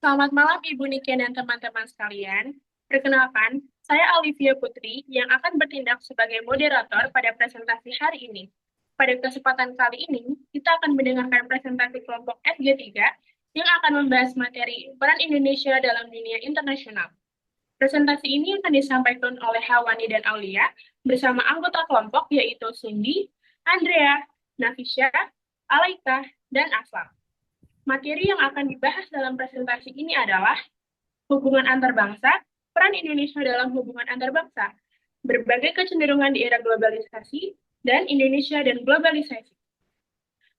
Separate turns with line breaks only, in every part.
Selamat malam Ibu Niken dan teman-teman sekalian. Perkenalkan, saya Olivia Putri yang akan bertindak sebagai moderator pada presentasi hari ini. Pada kesempatan kali ini, kita akan mendengarkan presentasi kelompok FG3 yang akan membahas materi peran Indonesia dalam dunia internasional. Presentasi ini akan disampaikan oleh Hawani dan Aulia bersama anggota kelompok yaitu Cindy, Andrea, Nafisha, Alaika, dan Aslam. Materi yang akan dibahas dalam presentasi ini adalah hubungan antar bangsa, peran Indonesia dalam hubungan antar bangsa, berbagai kecenderungan di era globalisasi, dan Indonesia dan globalisasi.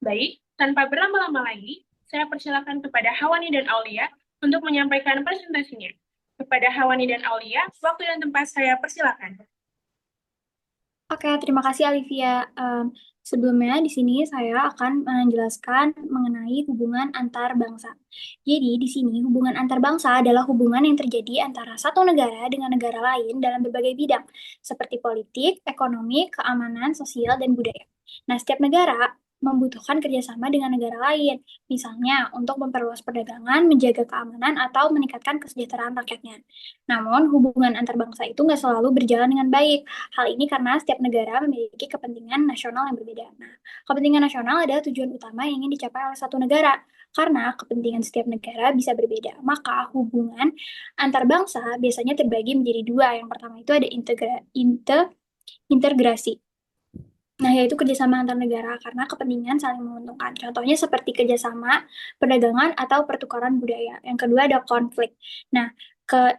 Baik, tanpa berlama-lama lagi, saya persilakan kepada Hawani dan Aulia untuk menyampaikan presentasinya. Kepada Hawani dan Aulia, waktu dan tempat saya persilakan.
Oke, terima kasih Olivia. Sebelumnya di sini saya akan menjelaskan mengenai hubungan antar bangsa. Jadi di sini hubungan antar bangsa adalah hubungan yang terjadi antara satu negara dengan negara lain dalam berbagai bidang, seperti politik, ekonomi, keamanan, sosial, dan budaya. Nah, setiap negara membutuhkan kerjasama dengan negara lain, misalnya untuk memperluas perdagangan, menjaga keamanan, atau meningkatkan kesejahteraan rakyatnya. Namun, hubungan antar bangsa itu nggak selalu berjalan dengan baik. Hal ini karena setiap negara memiliki kepentingan nasional yang berbeda. Nah, kepentingan nasional adalah tujuan utama yang ingin dicapai oleh satu negara. Karena kepentingan setiap negara bisa berbeda, maka hubungan antar bangsa biasanya terbagi menjadi dua. Yang pertama itu ada integrasi. Nah, yaitu kerjasama antar negara karena kepentingan saling menguntungkan. Contohnya seperti kerjasama perdagangan atau pertukaran budaya. Yang kedua ada konflik. Nah,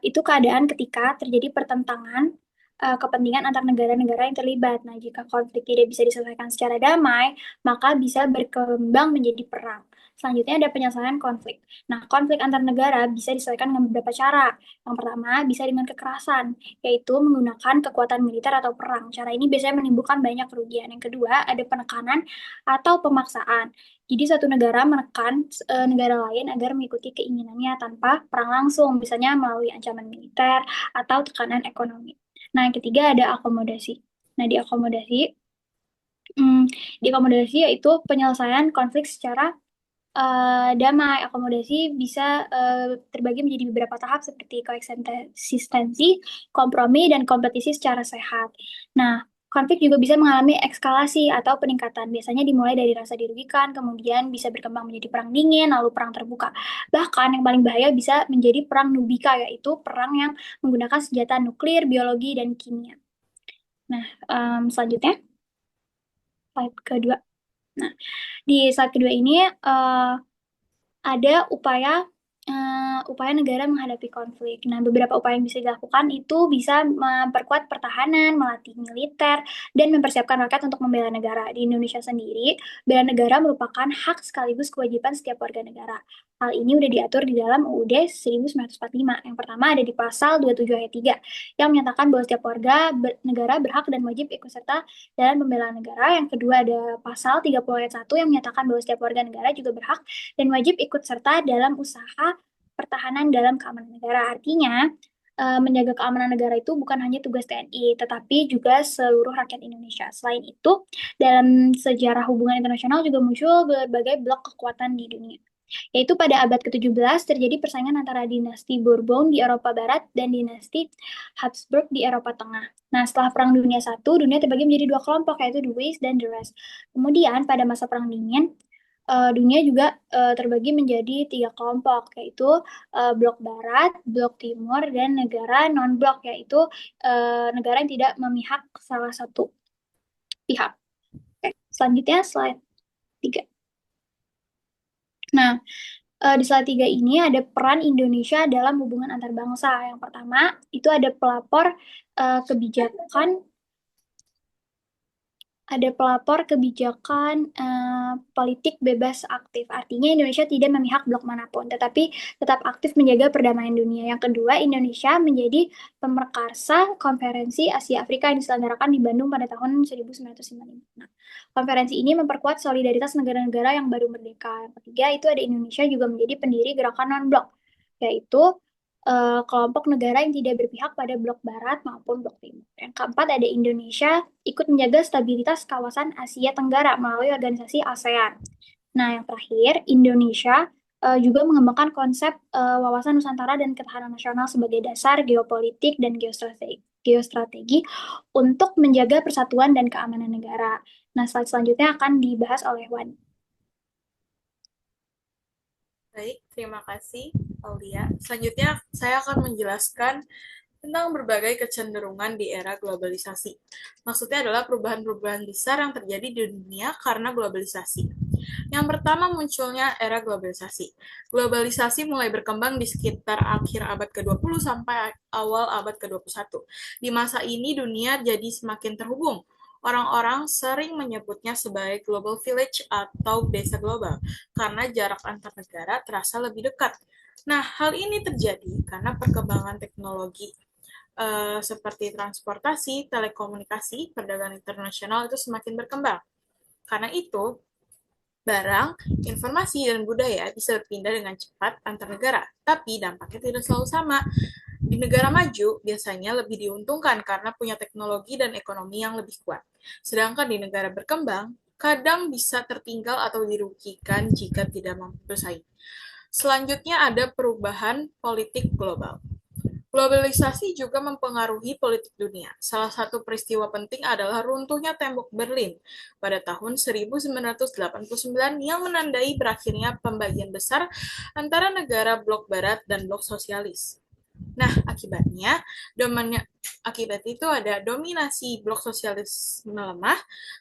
itu keadaan ketika terjadi pertentangan kepentingan antar negara-negara yang terlibat. Nah, jika konflik tidak bisa diselesaikan secara damai, maka bisa berkembang menjadi perang. Selanjutnya ada penyelesaian konflik. Nah, konflik antar negara bisa diselesaikan dengan beberapa cara. Yang pertama, bisa dengan kekerasan, yaitu menggunakan kekuatan militer atau perang. Cara ini biasanya menimbulkan banyak kerugian. Yang kedua, ada penekanan atau pemaksaan. Jadi satu negara menekan negara lain agar mengikuti keinginannya tanpa perang langsung, misalnya melalui ancaman militer atau tekanan ekonomi. Nah, yang ketiga ada akomodasi. Nah, hmm, di akomodasi yaitu penyelesaian konflik secara damai. Akomodasi bisa terbagi menjadi beberapa tahap seperti koeksistensi, kompromi, dan kompetisi secara sehat. Nah, konflik juga bisa mengalami eskalasi atau peningkatan. Biasanya dimulai dari rasa dirugikan, kemudian bisa berkembang menjadi perang dingin, lalu perang terbuka. Bahkan yang paling bahaya bisa menjadi perang nubika, yaitu perang yang menggunakan senjata nuklir, biologi, dan kimia. Nah, selanjutnya, slide kedua. Nah, di slide kedua ini ada upaya negara menghadapi konflik. Nah, beberapa upaya yang bisa dilakukan itu bisa memperkuat pertahanan, melatih militer, dan mempersiapkan rakyat untuk membela negara. Di Indonesia sendiri, bela negara merupakan hak sekaligus kewajiban setiap warga negara. Hal ini udah diatur di dalam UUD 1945. Yang pertama ada di pasal 27 ayat 3 yang menyatakan bahwa setiap warga negara berhak dan wajib ikut serta dalam pembelaan negara. Yang kedua ada pasal 30 ayat 1 yang menyatakan bahwa setiap warga negara juga berhak dan wajib ikut serta dalam usaha pertahanan dalam keamanan negara. Artinya, menjaga keamanan negara itu bukan hanya tugas TNI, tetapi juga seluruh rakyat Indonesia. Selain itu, dalam sejarah hubungan internasional juga muncul berbagai blok kekuatan di dunia. Yaitu pada abad ke-17 terjadi persaingan antara dinasti Bourbon di Eropa Barat dan dinasti Habsburg di Eropa Tengah. Nah, setelah Perang Dunia I, dunia terbagi menjadi dua kelompok, yaitu the West dan the Rest. Kemudian, pada masa Perang Dingin, dunia juga terbagi menjadi tiga kelompok, yaitu blok barat, blok timur, dan negara non-blok, yaitu negara yang tidak memihak salah satu pihak. Oke, selanjutnya slide 3. Nah, di slide 3 ini ada peran Indonesia dalam hubungan antar bangsa. Yang pertama, itu ada pelapor kebijakan politik bebas aktif. Artinya Indonesia tidak memihak blok manapun, tetapi tetap aktif menjaga perdamaian dunia. Yang kedua, Indonesia menjadi pemerkarsa konferensi Asia Afrika yang diselenggarakan di Bandung pada tahun 1955. Nah, konferensi ini memperkuat solidaritas negara-negara yang baru merdeka. Yang ketiga, itu ada Indonesia juga menjadi pendiri gerakan non-blok, yaitu kelompok negara yang tidak berpihak pada blok barat maupun blok timur. Yang keempat ada Indonesia ikut menjaga stabilitas kawasan Asia Tenggara melalui organisasi ASEAN. Nah, yang terakhir, Indonesia juga mengembangkan konsep wawasan Nusantara dan ketahanan nasional sebagai dasar geopolitik dan geostrategi untuk menjaga persatuan dan keamanan negara. Nah, slide selanjutnya akan dibahas oleh Wan.
Baik, terima kasih, Aulia. Selanjutnya, saya akan menjelaskan tentang berbagai kecenderungan di era globalisasi. Maksudnya adalah perubahan-perubahan besar yang terjadi di dunia karena globalisasi. Yang pertama munculnya era globalisasi. Globalisasi mulai berkembang di sekitar akhir abad ke-20 sampai awal abad ke-21. Di masa ini dunia jadi semakin terhubung. Orang-orang sering menyebutnya sebagai global village atau desa global karena jarak antar negara terasa lebih dekat. Nah, hal ini terjadi karena perkembangan teknologi seperti transportasi, telekomunikasi, perdagangan internasional itu semakin berkembang. Karena itu, barang, informasi, dan budaya bisa berpindah dengan cepat antar negara, tapi dampaknya tidak selalu sama. Di negara maju, biasanya lebih diuntungkan karena punya teknologi dan ekonomi yang lebih kuat. Sedangkan di negara berkembang, kadang bisa tertinggal atau dirugikan jika tidak mampu bersaing. Selanjutnya ada perubahan politik global. Globalisasi juga mempengaruhi politik dunia. Salah satu peristiwa penting adalah runtuhnya tembok Berlin pada tahun 1989 yang menandai berakhirnya pembagian besar antara negara blok barat dan blok sosialis. Nah, akibat itu ada dominasi blok sosialis melemah,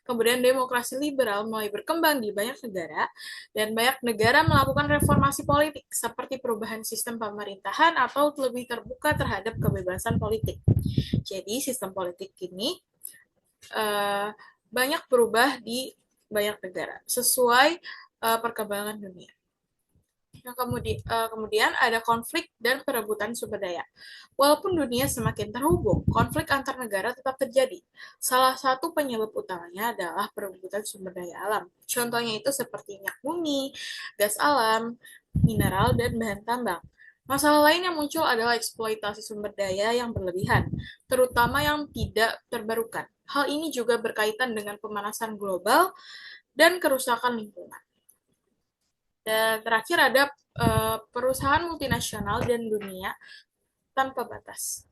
kemudian demokrasi liberal mulai berkembang di banyak negara, dan banyak negara melakukan reformasi politik seperti perubahan sistem pemerintahan atau lebih terbuka terhadap kebebasan politik. Jadi, sistem politik ini banyak berubah di banyak negara sesuai perkembangan dunia. Nah, kemudian ada konflik dan perebutan sumber daya. Walaupun dunia semakin terhubung, konflik antar negara tetap terjadi. Salah satu penyebab utamanya adalah perebutan sumber daya alam. Contohnya itu seperti minyak bumi, gas alam, mineral, dan bahan tambang. Masalah lain yang muncul adalah eksploitasi sumber daya yang berlebihan, terutama yang tidak terbarukan. Hal ini juga berkaitan dengan pemanasan global dan kerusakan lingkungan. Dan terakhir ada perusahaan multinasional dan dunia tanpa batas.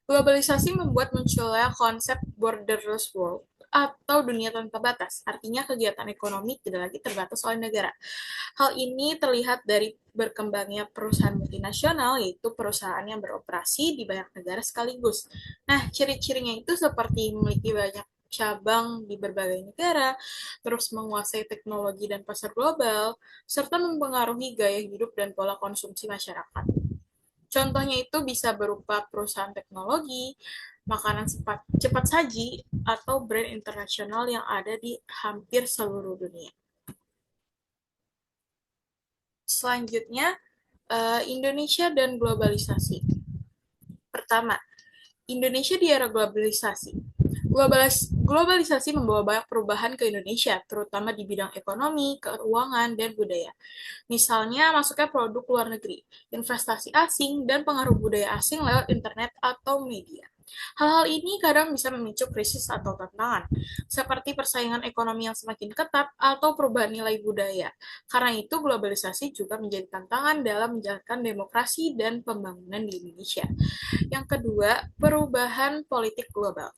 Globalisasi membuat munculnya konsep borderless world atau dunia tanpa batas. Artinya kegiatan ekonomi tidak lagi terbatas oleh negara. Hal ini terlihat dari berkembangnya perusahaan multinasional, yaitu perusahaan yang beroperasi di banyak negara sekaligus. Nah, ciri-cirinya itu seperti memiliki banyak cabang di berbagai negara, terus menguasai teknologi dan pasar global, serta mempengaruhi gaya hidup dan pola konsumsi masyarakat. Contohnya itu bisa berupa perusahaan teknologi, makanan cepat saji, atau brand internasional yang ada di hampir seluruh dunia. Selanjutnya, Indonesia dan globalisasi. Pertama, Indonesia di era globalisasi. Globalisasi membawa banyak perubahan ke Indonesia, terutama di bidang ekonomi, keuangan, dan budaya. Misalnya, masuknya produk luar negeri, investasi asing, dan pengaruh budaya asing lewat internet atau media. Hal-hal ini kadang bisa memicu krisis atau tantangan, seperti persaingan ekonomi yang semakin ketat atau perubahan nilai budaya. Karena itu, globalisasi juga menjadi tantangan dalam menjalankan demokrasi dan pembangunan di Indonesia. Yang kedua, perubahan politik global.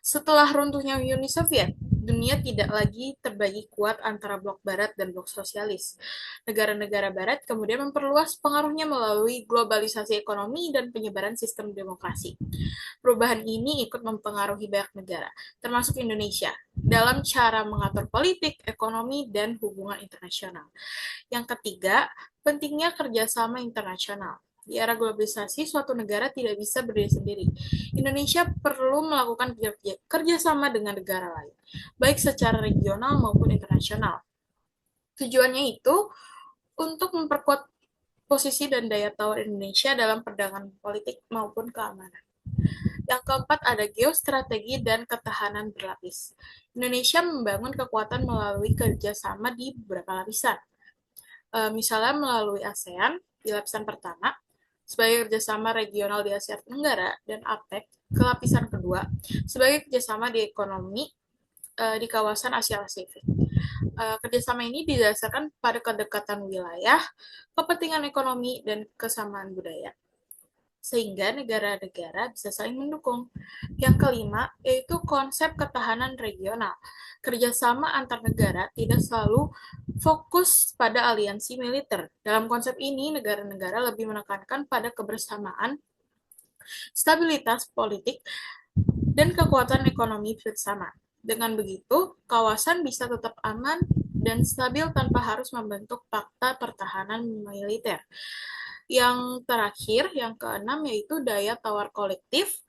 Setelah runtuhnya Uni Soviet, dunia tidak lagi terbagi kuat antara blok barat dan blok sosialis. Negara-negara barat kemudian memperluas pengaruhnya melalui globalisasi ekonomi dan penyebaran sistem demokrasi. Perubahan ini ikut mempengaruhi banyak negara, termasuk Indonesia, dalam cara mengatur politik, ekonomi, dan hubungan internasional. Yang ketiga, pentingnya kerjasama internasional. Di era globalisasi, suatu negara tidak bisa berdiri sendiri. Indonesia perlu melakukan kerjasama dengan negara lain, baik secara regional maupun internasional. Tujuannya itu untuk memperkuat posisi dan daya tawar Indonesia dalam perdagangan politik maupun keamanan. Yang keempat ada geostrategi dan ketahanan berlapis. Indonesia membangun kekuatan melalui kerjasama di beberapa lapisan. Misalnya melalui ASEAN di lapisan pertama, sebagai kerjasama regional di Asia Tenggara, dan APEC ke lapisan kedua, sebagai kerjasama di ekonomi di kawasan Asia Pasifik. Kerjasama ini didasarkan pada kedekatan wilayah, kepentingan ekonomi, dan kesamaan budaya, sehingga negara-negara bisa saling mendukung. Yang kelima, yaitu konsep ketahanan regional. Kerjasama antar negara tidak selalu fokus pada aliansi militer. Dalam konsep ini, negara-negara lebih menekankan pada kebersamaan, stabilitas politik, dan kekuatan ekonomi bersama. Dengan begitu, kawasan bisa tetap aman dan stabil tanpa harus membentuk fakta pertahanan militer. Yang terakhir, yang keenam, yaitu daya tawar kolektif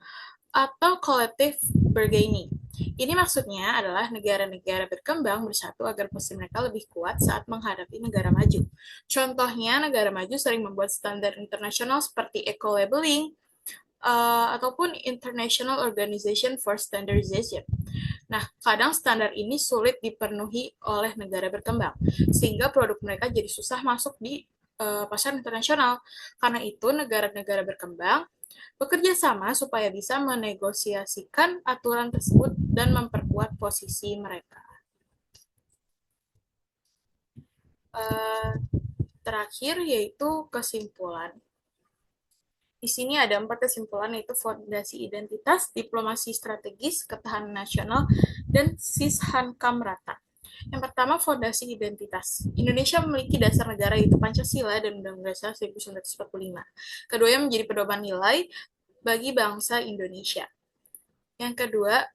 atau collective bargaining. Ini maksudnya adalah negara-negara berkembang bersatu agar posisi mereka lebih kuat saat menghadapi negara maju. Contohnya, negara maju sering membuat standar internasional seperti eco-labeling, ataupun International Organization for Standardization. Nah, kadang standar ini sulit dipenuhi oleh negara berkembang, sehingga produk mereka jadi susah masuk di pasar internasional. Karena itu, negara-negara berkembang bekerja sama supaya bisa menegosiasikan aturan tersebut dan memperkuat posisi mereka. Terakhir, yaitu kesimpulan. Di sini ada 4 kesimpulan, yaitu fondasi identitas, diplomasi strategis, ketahanan nasional, dan Sishankam Rata. Yang pertama, fondasi identitas. Indonesia memiliki dasar negara yaitu Pancasila dan Undang-Undang Dasar 1945. Keduanya menjadi pedoman nilai bagi bangsa Indonesia. Yang kedua,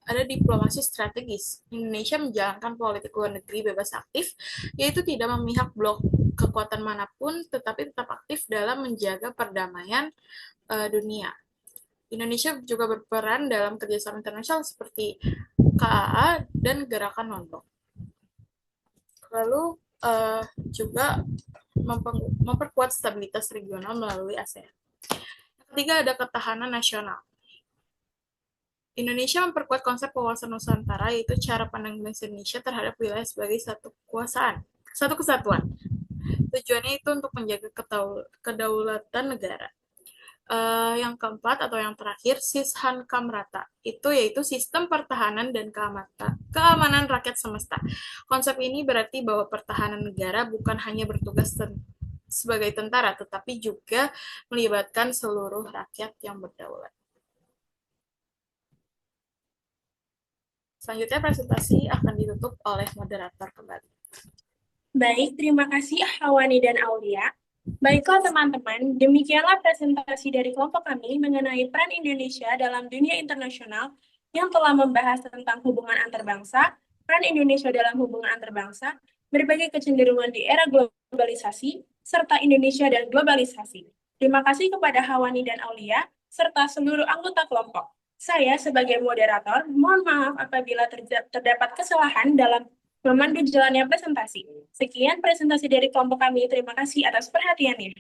ada diplomasi strategis. Indonesia menjalankan politik luar negeri bebas aktif, yaitu tidak memihak blok kekuatan manapun, tetapi tetap aktif dalam menjaga perdamaian dunia. Indonesia juga berperan dalam kerjasama internasional seperti KAA dan Gerakan Non-Blok. Lalu juga memperkuat stabilitas regional melalui ASEAN. Yang ketiga, ada ketahanan nasional. Indonesia memperkuat konsep wawasan Nusantara, yaitu cara pandang Indonesia terhadap wilayah sebagai satu kesatuan. Tujuannya itu untuk menjaga kedaulatan negara. Yang keempat atau yang terakhir, Sishankam Rata. Itu yaitu sistem pertahanan dan keamanan rakyat semesta. Konsep ini berarti bahwa pertahanan negara bukan hanya bertugas sebagai tentara, tetapi juga melibatkan seluruh rakyat yang berdaulat. Selanjutnya presentasi akan ditutup oleh moderator kembali.
Baik, terima kasih Hawani dan Aulia. Baiklah teman-teman, demikianlah presentasi dari kelompok kami mengenai peran Indonesia dalam dunia internasional yang telah membahas tentang hubungan antar bangsa, peran Indonesia dalam hubungan antar bangsa, berbagai kecenderungan di era globalisasi, serta Indonesia dan globalisasi. Terima kasih kepada Hawani dan Aulia, serta seluruh anggota kelompok. Saya sebagai moderator, mohon maaf apabila terdapat kesalahan dalam memandu jalannya presentasi. Sekian presentasi dari kelompok kami. Terima kasih atas perhatiannya.